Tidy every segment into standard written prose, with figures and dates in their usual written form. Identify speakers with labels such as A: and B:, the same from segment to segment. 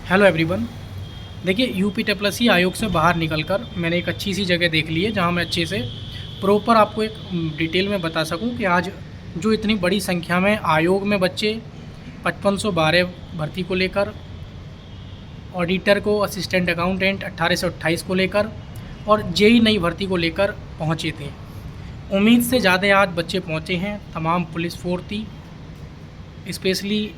A: Hello everyone. देखिए यूपीडब्ल्यूएससी आयोग से बाहर निकलकर मैंने एक अच्छी सी जगह देख ली है जहां मैं अच्छे से प्रॉपर आपको एक डिटेल में बता सकूं कि आज जो इतनी बड़ी संख्या में आयोग में बच्चे 5512 भर्ती को लेकर, ऑडिटर को, असिस्टेंट अकाउंटेंट 1828 को लेकर और जेई नई भर्ती को लेकर पहुंचे थे। उम्मीद से ज़्यादा आज बच्चे पहुंचे हैं। तमाम पुलिस फोर्स थी, स्पेशली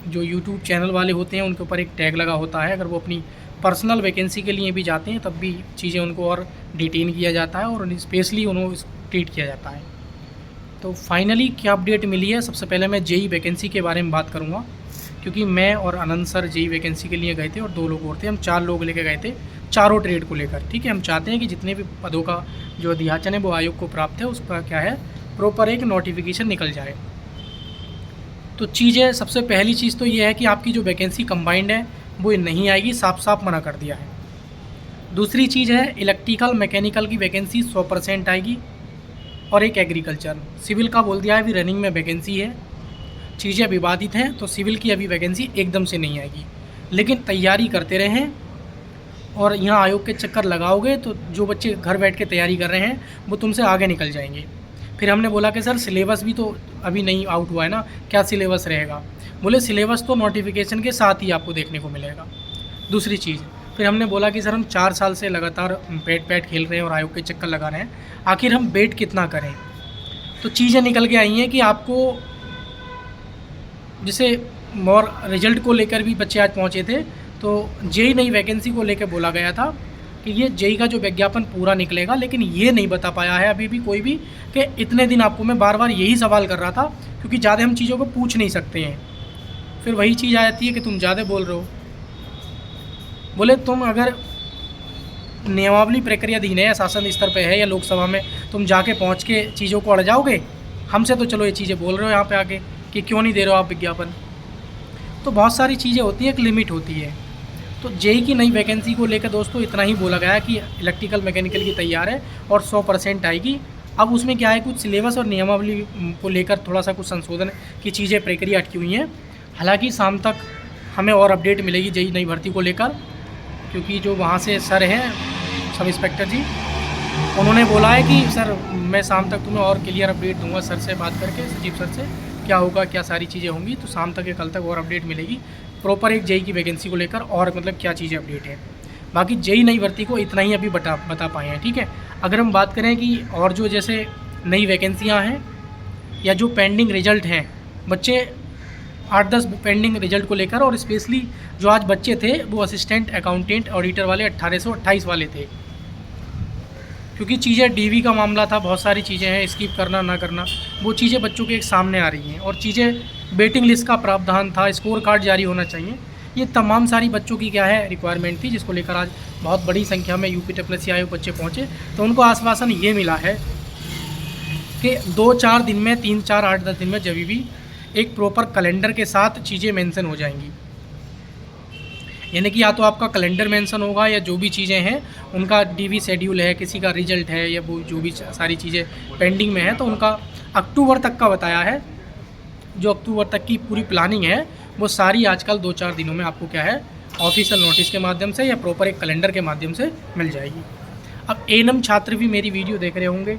A: जो यूट्यूब चैनल वाले होते हैं उनके ऊपर एक टैग लगा होता है। अगर वो अपनी पर्सनल वैकेंसी के लिए भी जाते हैं तब भी चीज़ें उनको और डिटेन किया जाता है और स्पेशली उन्हें ट्रीट किया जाता है। तो फाइनली क्या अपडेट मिली है, सबसे पहले मैं जेई वैकेंसी के बारे में बात करूँगा, क्योंकि मैं और आनंद सर जेई वैकेंसी के लिए गए थे और 2 लोग और थे। हम 4 लोग लेकर गए थे, चारों ट्रेड को लेकर। ठीक है, हम चाहते हैं कि जितने भी पदों का जो अध्याचन है वो आयोग को प्राप्त है, उसका क्या है प्रॉपर एक नोटिफिकेशन निकल जाए। तो चीज़ें, सबसे पहली चीज़ तो ये है कि आपकी जो वैकेंसी कंबाइंड है वो नहीं आएगी, साफ साफ मना कर दिया है। दूसरी चीज़ है इलेक्ट्रिकल मैकेनिकल की वैकेंसी 100% आएगी और एक एग्रीकल्चर। सिविल का बोल दिया है अभी रनिंग में वैकेंसी है, चीज़ें विवादित हैं, तो सिविल की अभी वैकेंसी एकदम से नहीं आएगी। लेकिन तैयारी करते रहें और यहाँ आयोग के चक्कर लगाओगे तो जो बच्चे घर बैठ के तैयारी कर रहे हैं वो तुमसे आगे निकल जाएंगे। फिर हमने बोला कि सर सिलेबस भी तो अभी नहीं आउट हुआ है ना, क्या सिलेबस रहेगा? बोले सिलेबस तो नोटिफिकेशन के साथ ही आपको देखने को मिलेगा। दूसरी चीज़, फिर हमने बोला कि सर हम 4 साल से लगातार बैट खेल रहे हैं और आयोग के चक्कर लगा रहे हैं, आखिर हम बेट कितना करें? तो चीज़ें निकल के आई हैं कि आपको, जैसे और रिजल्ट को लेकर भी बच्चे आज पहुँचे थे, तो जेई नई वैकेंसी को लेकर बोला गया था कि ये जेई का जो विज्ञापन पूरा निकलेगा, लेकिन ये नहीं बता पाया है अभी भी कोई भी कि इतने दिन आपको। मैं बार बार यही सवाल कर रहा था क्योंकि ज़्यादा हम चीज़ों को पूछ नहीं सकते हैं, फिर वही चीज़ आ जाती है कि तुम ज़्यादा बोल रहे हो। बोले तुम अगर नियमावली प्रक्रियाधीन है या शासन स्तर पे है या लोकसभा में, तुम जाके पहुंच के चीज़ों को अड़ जाओगे। हमसे तो चलो ये चीज़ें बोल रहे हो यहाँ पे आके कि क्यों नहीं दे रहे हो आप विज्ञापन। तो बहुत सारी चीज़ें होती हैं, एक लिमिट होती है। तो जेई की नई वैकेंसी को लेकर दोस्तों इतना ही बोला गया कि इलेक्ट्रिकल मैकेनिकल की तैयार है और 100% आएगी। अब उसमें क्या है, कुछ सिलेबस और नियमावली को लेकर थोड़ा सा कुछ संशोधन की चीज़ें प्रक्रिया अटकी हुई हैं। हालांकि शाम तक हमें और अपडेट मिलेगी जेई नई भर्ती को लेकर, क्योंकि जो वहाँ से सर हैं सब इंस्पेक्टर जी, उन्होंने बोला है कि सर मैं शाम तक तुम्हें और क्लियर अपडेट दूंगा, सर से बात करके, सचिव सर से क्या होगा, क्या सारी चीज़ें होंगी। तो शाम तक या कल तक और अपडेट मिलेगी प्रॉपर एक जेई की वैकेंसी को लेकर और मतलब क्या चीज़ें अपडेट है। बाकी जेई नई भर्ती को इतना ही अभी बता पाए हैं। ठीक है, अगर हम बात करें कि और जो जैसे नई वैकेंसियाँ हैं या जो पेंडिंग रिजल्ट हैं, बच्चे 8-10 पेंडिंग रिजल्ट को लेकर, और स्पेशली जो आज बच्चे थे वो असिस्टेंट अकाउंटेंट ऑडिटर वाले 1828 वाले थे, क्योंकि चीज़ें डीवी का मामला था, बहुत सारी चीज़ें हैं, स्किप करना ना करना, वो चीज़ें बच्चों के एक सामने आ रही हैं। और चीज़ें वेटिंग लिस्ट का प्रावधान था, स्कोर कार्ड जारी होना चाहिए, ये तमाम सारी बच्चों की क्या है रिक्वायरमेंट थी, जिसको लेकर आज बहुत बड़ी संख्या में यूपीडब्ल्यूएससी आयोग बच्चे पहुँचे। तो उनको आश्वासन ये मिला है कि 2-4 दिन में, 3-4, 8-10 दिन में जब भी एक प्रॉपर कैलेंडर के साथ चीज़ें मेंशन हो जाएंगी। यानी कि या तो आपका कैलेंडर मेंशन होगा या जो भी चीज़ें हैं उनका डीवी शेड्यूल है, किसी का रिजल्ट है या वो जो भी सारी चीज़ें पेंडिंग में है, तो उनका अक्टूबर तक का बताया है। जो अक्टूबर तक की पूरी प्लानिंग है वो सारी आजकल 2-4 दिनों में आपको क्या है ऑफिशियल नोटिस के माध्यम से या प्रॉपर एक कैलेंडर के माध्यम से मिल जाएगी। अब एएनएम छात्र भी मेरी वीडियो देख रहे होंगे,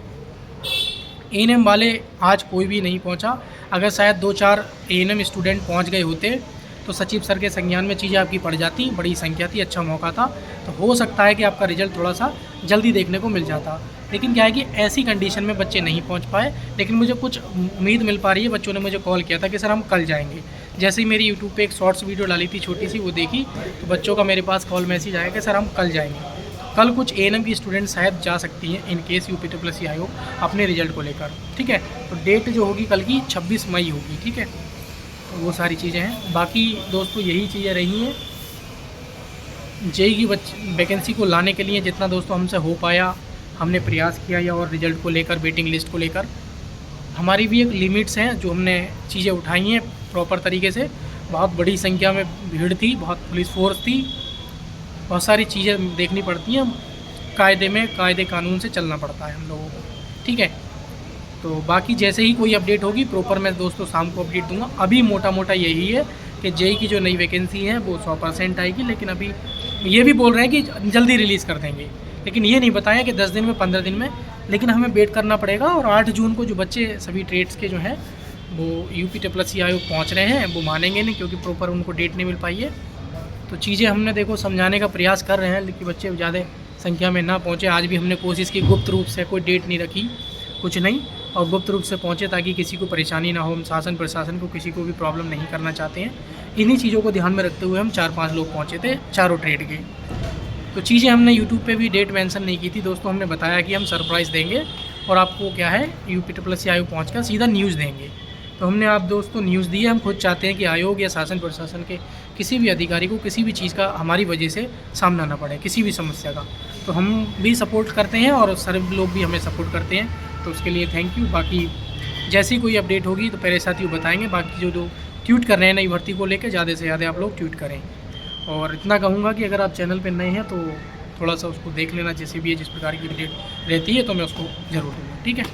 A: एएनएम वाले आज कोई भी नहीं पहुंचा। अगर शायद 2-4 एएनएम स्टूडेंट पहुंच गए होते तो सचिव सर के संज्ञान में चीज़ें आपकी पड़ जाती, बड़ी संख्या थी, अच्छा मौका था, तो हो सकता है कि आपका रिजल्ट थोड़ा सा जल्दी देखने को मिल जाता। लेकिन क्या है कि ऐसी कंडीशन में बच्चे नहीं पहुंच पाए। लेकिन मुझे कुछ उम्मीद मिल पा रही है, बच्चों ने मुझे कॉल किया था कि सर हम कल जाएंगे। जैसे ही मेरी यूट्यूब पे एक शॉर्ट्स वीडियो डाली थी छोटी सी, वो देखी तो बच्चों का मेरे पास कॉल मैसेज आया कि सर हम कल जाएंगे। कल कुछ एएनएम की स्टूडेंट शायद जा सकती हैं इन केस यूपीडब्ल्यूएससी आयोग अपने रिजल्ट को लेकर। ठीक है, तो डेट जो होगी कल की 26 मई होगी। ठीक है, तो वो सारी चीज़ें हैं। बाकी दोस्तों यही चीज़ें रही हैं जेई की वैकेंसी को लाने के लिए। जितना दोस्तों हमसे हो पाया हमने प्रयास किया, या और रिजल्ट को लेकर, वेटिंग लिस्ट को लेकर हमारी भी एक लिमिट्स हैं जो हमने चीज़ें उठाई हैं प्रॉपर तरीके से। बहुत बड़ी संख्या में भीड़ थी, बहुत पुलिस फोर्स थी, बहुत सारी चीज़ें देखनी पड़ती हैं, कायदे में, कायदे कानून से चलना पड़ता है हम लोगों को। ठीक है, तो बाकी जैसे ही कोई अपडेट होगी प्रॉपर मैं दोस्तों शाम को अपडेट दूंगा। अभी मोटा मोटा यही है कि जेई की जो नई वैकेंसी है वो 100% आएगी, लेकिन अभी ये भी बोल रहे हैं कि जल्दी रिलीज़ कर देंगे, लेकिन ये नहीं बताया कि 10 दिन में 15 दिन में, लेकिन हमें वेट करना पड़ेगा। और 8 जून को जो बच्चे सभी ट्रेड्स के जो हैं वो UPSSC आयोग पहुंच रहे हैं, वो मानेंगे नहीं क्योंकि प्रॉपर उनको डेट नहीं मिल पाई है। तो चीज़ें हमने देखो समझाने का प्रयास कर रहे हैं, लेकिन बच्चे ज़्यादा संख्या में ना पहुँचे। आज भी हमने कोशिश की, गुप्त रूप से, कोई डेट नहीं रखी, कुछ नहीं, और गुप्त रूप से पहुँचे ताकि किसी को परेशानी ना हो। हम शासन प्रशासन को किसी को भी प्रॉब्लम नहीं करना चाहते हैं। इन्हीं चीज़ों को ध्यान में रखते हुए हम 4-5 लोग पहुँचे थे चारों ट्रेड के। तो चीज़ें हमने यूट्यूब पे भी डेट मेंशन नहीं की थी दोस्तों, हमने बताया कि हम सरप्राइज़ देंगे और आपको क्या है UPSSC आयोग पहुँच कर सीधा न्यूज़ देंगे। तो हमने आप दोस्तों न्यूज़ दी है। हम खुद चाहते हैं कि आयोग या शासन प्रशासन के किसी भी अधिकारी को किसी भी चीज़ का हमारी वजह से सामना ना पड़े, किसी भी समस्या का। तो हम भी सपोर्ट करते हैं और सभी लोग भी हमें सपोर्ट करते हैं, तो उसके लिए थैंक यू। बाकी जैसी कोई अपडेट होगी तो मेरे साथी बताएंगे। बाकी जो ट्वीट कर रहे हैं नई भर्ती को लेकर, ज़्यादा से ज़्यादा आप लोग ट्वीट करें। और इतना कहूँगा कि अगर आप चैनल पर नए हैं तो थोड़ा सा उसको देख लेना, जैसे भी है जिस प्रकार की अपडेट रहती है तो मैं उसको ज़रूर दूँगा, ठीक है।